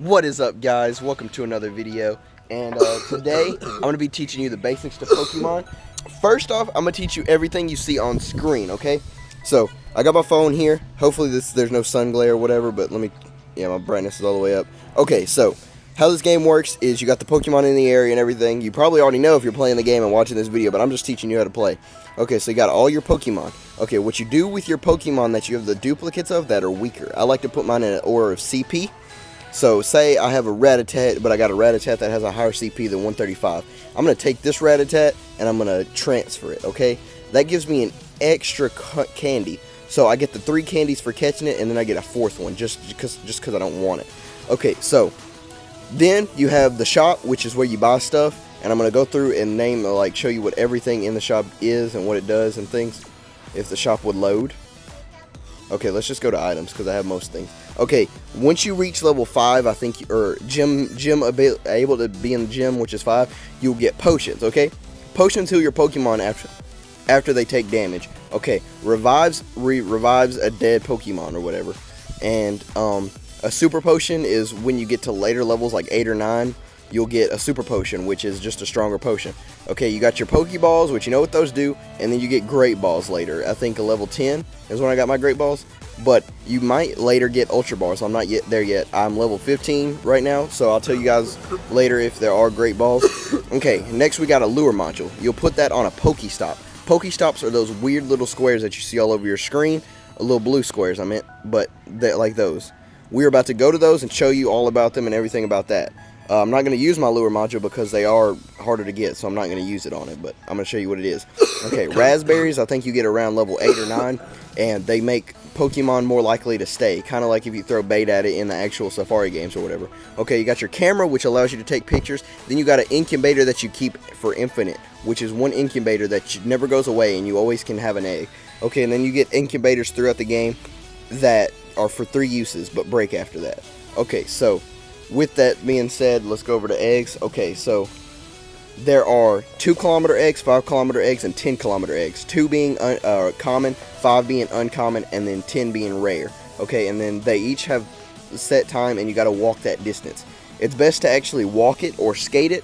What is up, guys? Welcome to another video, and today I'm going to be teaching you the basics to Pokemon. First off, I'm going to teach you everything you see on screen, okay? So, I got my phone here. Hopefully there's no sun glare or whatever, but my brightness is all the way up. Okay, so, how this game works is you got the Pokemon in the area and everything. You probably already know if you're playing the game and watching this video, but I'm just teaching you how to play. Okay, so you got all your Pokemon. Okay, what you do with your Pokemon that you have the duplicates of that are weaker. I like to put mine in an order of CP. So, say I have a Rattata, but I got a Rattata that has a higher CP than 135. I'm going to take this Rattata and I'm going to transfer it, okay? That gives me an extra candy. So, I get the 3 candies for catching it, and then I get a 4th one just because I don't want it. Okay, so, then you have the shop, which is where you buy stuff. And I'm going to go through and show you what everything in the shop is and what it does and things. If the shop would load. Okay, let's just go to items because I have most things. Okay, once you reach level 5, I think, or gym able to be in the gym, which is 5, you'll get potions, okay? Potions heal your Pokemon after they take damage. Okay, revives a dead Pokemon or whatever. And a super potion is when you get to later levels like 8 or 9, you'll get a super potion, which is just a stronger potion. Okay, you got your Pokeballs, which you know what those do, and then you get Great Balls later. I think a level 10 is when I got my Great Balls, but you might later get Ultra Balls. I'm not there yet. I'm level 15 right now, so I'll tell you guys later if there are Great Balls. Okay, next we got a Lure Module. You'll put that on a Pokestop. Pokestops are those weird little squares that you see all over your screen. Little blue squares, I meant, but they're like those. We're about to go to those and show you all about them and everything about that. I'm not going to use my Lure Module because they are harder to get, so I'm not going to use it on it, but I'm going to show you what it is. Okay, Raspberries, I think you get around level 8 or 9, and they make Pokemon more likely to stay, kind of like if you throw bait at it in the actual Safari games or whatever. Okay, you got your camera, which allows you to take pictures. Then you got an incubator that you keep for infinite, which is one incubator that never goes away, and you always can have an egg. Okay, and then you get incubators throughout the game that are for 3 uses, but break after that. Okay, so with that being said, let's go over to eggs. Okay, so there are 2-kilometer eggs, 5-kilometer eggs, and 10-kilometer eggs. 2 being common, 5 being uncommon, and then 10 being rare. Okay, and then they each have a set time, and you got to walk that distance. It's best to actually walk it or skate it,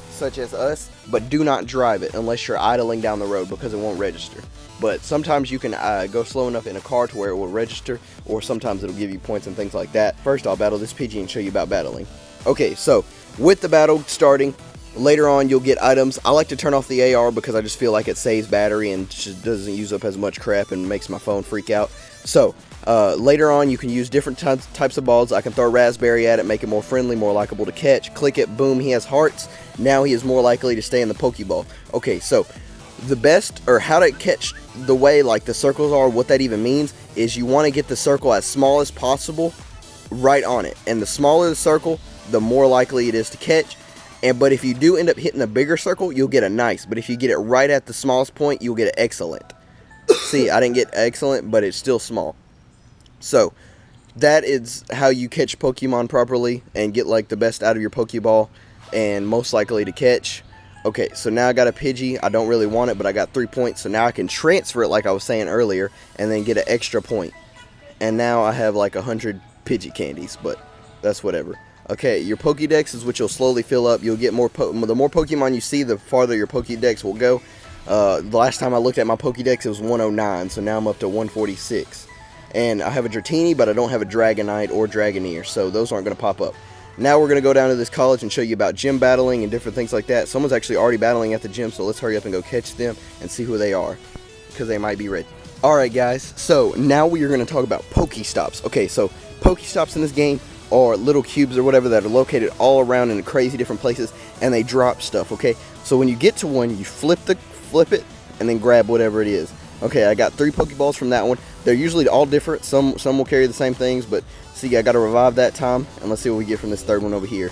such as us, but do not drive it unless you're idling down the road because it won't register. But sometimes you can go slow enough in a car to where it will register, or sometimes it'll give you points and things like that. First, I'll battle this Pidgey and show you about battling. Okay, so with the battle starting, later on you'll get items. I like to turn off the AR because I just feel like it saves battery and just doesn't use up as much crap and makes my phone freak out. So later on you can use different types of balls. I can throw Raspberry at it, make it more friendly, more likable to catch. Click it, boom, he has hearts. Now he is more likely to stay in the Pokeball. Okay, so the best, or how to catch the way like the circles are, what that even means is you want to get the circle as small as possible right on it, and the smaller the circle, the more likely it is to catch. But if you do end up hitting a bigger circle, you'll get a nice, but if you get it right at the smallest point, you'll get an excellent. See, I didn't get excellent, but it's still small. So that is how you catch Pokemon properly and get like the best out of your Pokeball and most likely to catch. Okay, so now I got a Pidgey. I don't really want it, but I got 3 points. So now I can transfer it like I was saying earlier and then get an extra point. And now I have like 100 Pidgey candies, but that's whatever. Okay, your Pokédex is what you'll slowly fill up. You'll get more, the more Pokemon you see, the farther your Pokédex will go. The last time I looked at my Pokédex, it was 109, so now I'm up to 146. And I have a Dratini, but I don't have a Dragonite or Dragoneer, so those aren't going to pop up. Now we're going to go down to this college and show you about gym battling and different things like that. Someone's actually already battling at the gym, so let's hurry up and go catch them and see who they are, because they might be ready. Alright guys, so now we are going to talk about Pokestops. Okay, so Pokestops in this game are little cubes or whatever that are located all around in crazy different places, and they drop stuff, okay? So when you get to one, you flip it, and then grab whatever it is. Okay, I got 3 Pokeballs from that one. They're usually all different. Some will carry the same things, but see, I got to revive that time. And let's see what we get from this third one over here.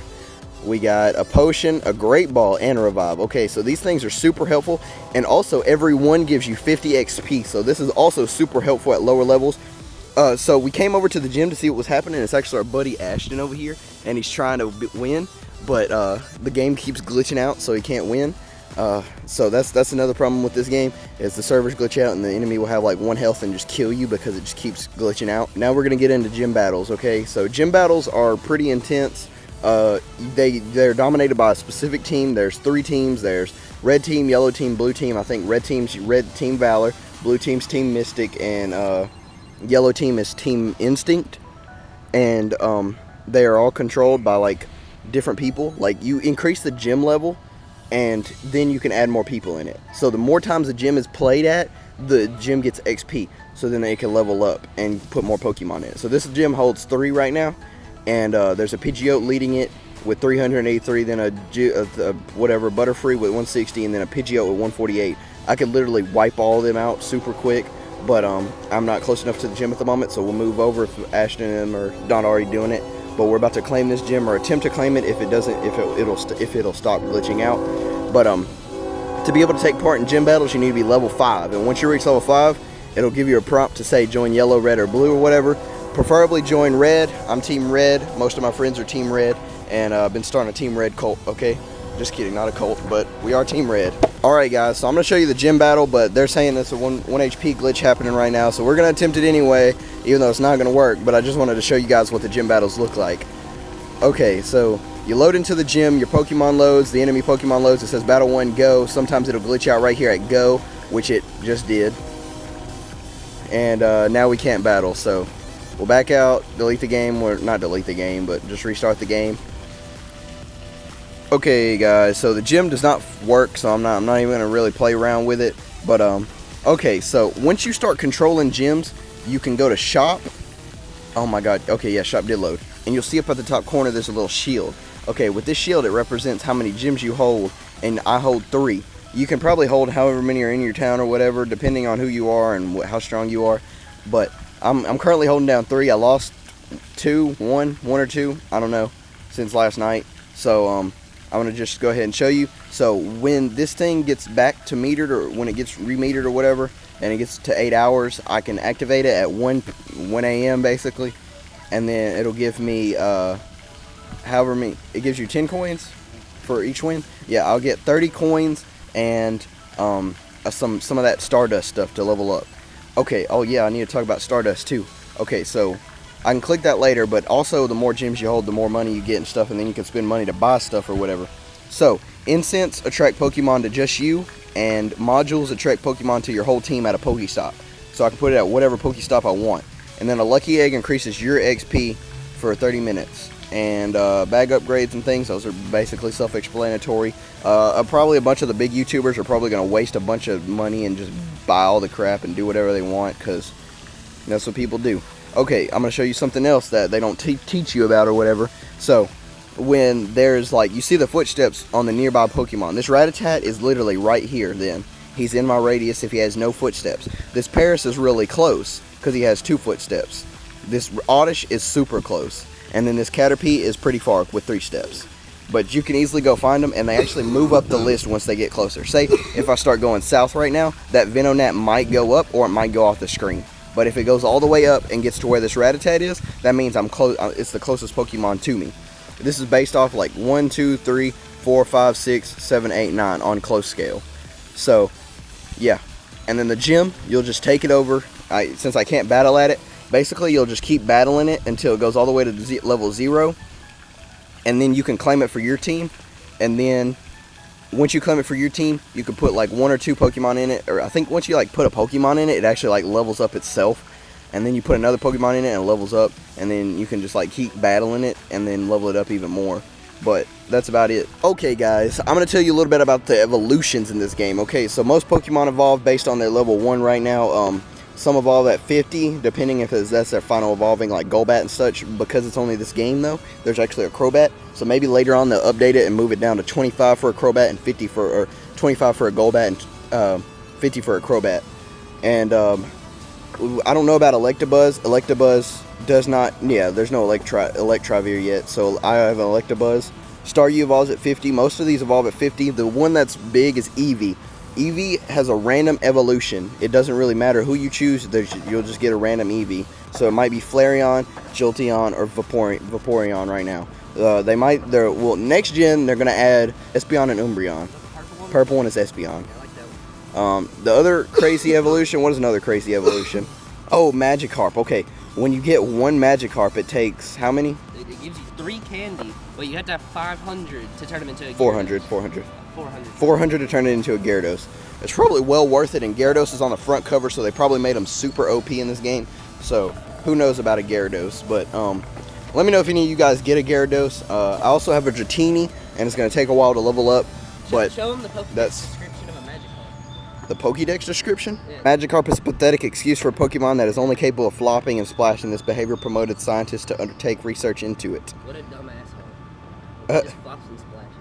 We got a potion, a Great Ball, and a revive. Okay, so these things are super helpful. And also, every one gives you 50 XP. So this is also super helpful at lower levels. So we came over to the gym to see what was happening. It's actually our buddy Ashton over here, and he's trying to win. But the game keeps glitching out, so he can't win. So that's another problem with this game, is the servers glitch out and the enemy will have like 1 health and just kill you because it just keeps glitching out. Now we're gonna get into gym battles. Okay, so gym battles are pretty intense. They're dominated by a specific team. There's 3 teams. There's red team, yellow team, blue team. I think red team's red team Valor, blue team's team Mystic, and yellow team is team Instinct. And they are all controlled by like different people. Like, you increase the gym level and then you can add more people in it. So the more times the gym is played at, the gym gets XP. So then they can level up and put more Pokemon in it. So this gym holds 3 right now. And there's a Pidgeot leading it with 383, then a Butterfree with 160, and then a Pidgeot with 148. I could literally wipe all of them out super quick, but I'm not close enough to the gym at the moment, so we'll move over if Ashton and them are not already doing it. But we're about to claim this gym, or attempt to claim it. If it doesn't, it'll stop glitching out. But to be able to take part in gym battles, you need to be level 5, and once you reach level 5, it'll give you a prompt to say join yellow, red, or blue, or whatever. Preferably join red. I'm team red. Most of my friends are team red, and I've been starting a team red cult. Okay, just kidding, not a cult, but we are team red. All right, guys, so I'm gonna show you the gym battle, but they're saying there's a 1 HP glitch happening right now, so we're gonna attempt it anyway, even though it's not gonna work. But I just wanted to show you guys what the gym battles look like. Okay, so you load into the gym, your Pokemon loads, the enemy Pokemon loads. It says battle 1 go. Sometimes it'll glitch out right here at go, which it just did, and now we can't battle. So we'll back out, delete the game, or not delete the game, but just restart the game. Okay, guys, so the gym does not work, so I'm not even gonna really play around with it. But okay, so once you start controlling gyms, you can go to shop. Oh my god, okay, yeah, shop did load, and you'll see up at the top corner there's a little shield. Okay, with this shield it represents how many gyms you hold, and I hold 3. You can probably hold however many are in your town or whatever, depending on who you are and how strong you are. But I'm currently holding down 3. I lost 1 or 2, I don't know, since last night. So I'm gonna just go ahead and show you. So when this thing gets back to metered, or when it gets remetered or whatever, and it gets to 8 hours, I can activate it at 1 a.m. basically, and then it'll give me however many. It gives you 10 coins for each win. Yeah, I'll get 30 coins and some of that Stardust stuff to level up. Okay, oh yeah, I need to talk about Stardust too. Okay, so I can click that later, but also the more gyms you hold, the more money you get and stuff, and then you can spend money to buy stuff or whatever. So incense attract Pokemon to just you, and modules attract Pokemon to your whole team at a Pokestop. So I can put it at whatever Pokestop I want. And then a lucky egg increases your XP for 30 minutes. And bag upgrades and things, those are basically self-explanatory. Probably a bunch of the big YouTubers are probably going to waste a bunch of money and just buy all the crap and do whatever they want, because that's what people do. Okay, I'm going to show you something else that they don't teach you about or whatever. So when there's like, you see the footsteps on the nearby Pokemon. This Rattata is literally right here then. He's in my radius if he has no footsteps. This Paris is really close because he has 2 footsteps. This Oddish is super close. And then this Caterpie is pretty far with 3 steps. But you can easily go find them, and they actually move up the list once they get closer. Say, if I start going south right now, that Venonat might go up or it might go off the screen. But if it goes all the way up and gets to where this Rattata is, that means I'm close. It's the closest Pokemon to me. This is based off like 1, 2, 3, 4, 5, 6, 7, 8, 9 on close scale. So, yeah. And then the gym, you'll just take it over. Since I can't battle at it, basically you'll just keep battling it until it goes all the way to level 0. And then you can claim it for your team. And then once you claim it for your team, you can put like 1 or 2 Pokemon in it. Or I think once you like put a Pokemon in it, it actually like levels up itself. And then you put another Pokemon in it and it levels up. And then you can just like keep battling it and then level it up even more. But that's about it. Okay guys, I'm going to tell you a little bit about the evolutions in this game. Okay, so most Pokemon evolve based on their level 1 right now. Some evolve at 50, depending if that's their final evolving, like Golbat and such. Because it's only this game though, there's actually a Crobat. So maybe later on they'll update it and move it down to 25 for a Crobat and 50 for, or 25 for a Golbat and 50 for a Crobat. And I don't know about Electabuzz. Electabuzz does not, yeah, there's no Electravir yet. So I have an Electabuzz. Staryu evolves at 50. Most of these evolve at 50. The one that's big is Eevee. Eevee has a random evolution. It doesn't really matter who you choose, you'll just get a random Eevee. So it might be Flareon, Jolteon, or Vaporeon right now. Well, next gen, they're going to add Espeon and Umbreon. Purple one is Espeon. I like that one. The other crazy evolution, what is another crazy evolution? Oh, Magikarp. Okay, when you get one Magikarp, it takes how many? It gives you 3 candy, but you have to have 500 to turn them into a 400. 400. 400 to turn it into a Gyarados. It's probably well worth it, and Gyarados is on the front cover, so they probably made him super OP in this game. So who knows about a Gyarados? But let me know if any of you guys get a Gyarados. I also have a Dratini, and it's going to take a while to level up. But show them the Pokédex description of a Magikarp. The Pokédex description? Yeah. Magikarp is a pathetic excuse for a Pokemon that is only capable of flopping and splashing. This behavior promoted scientists to undertake research into it. What a dumb asshole. Just flops and splashes.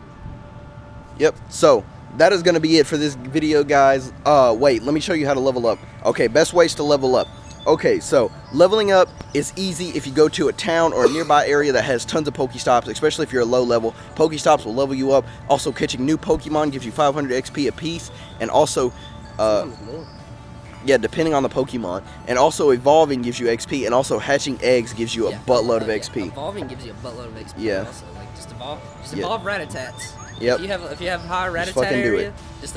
Yep, so that is going to be it for this video, guys. Wait, let me show you how to level up. Okay, best ways to level up. Okay, so leveling up is easy if you go to a town or a nearby area that has tons of Pokestops, especially if you're a low level. Pokestops will level you up. Also, catching new Pokemon gives you 500 XP apiece, and also, yeah, depending on the Pokemon. And also, evolving gives you XP, and also hatching eggs gives you a buttload of XP. Evolving gives you a buttload of XP. Yeah. Also, like just evolve Rattatats. Yep. If you have high Rattata area, just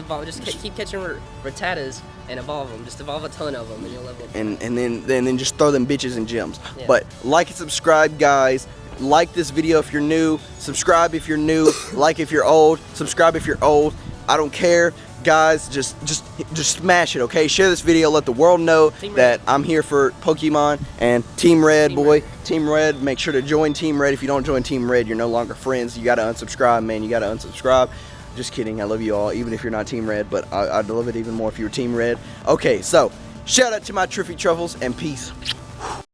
keep catching Rattatas and evolve them. Just evolve a ton of them, and you'll level up. And then just throw them bitches in gyms. Yeah. But like and subscribe, guys. Like this video if you're new. Subscribe if you're new. Like if you're old. Subscribe if you're old. I don't care, guys. Just smash it, okay? Share this video. Let the world know that I'm here for Pokemon and Team Red, Team Red. Make sure to join Team Red. If you don't join Team Red, you're no longer friends. You gotta unsubscribe, man. You gotta unsubscribe. Just kidding. I love you all, even if you're not Team Red, but I'd love it even more if you were Team Red. Okay, so shout out to my Triffy Truffles and peace.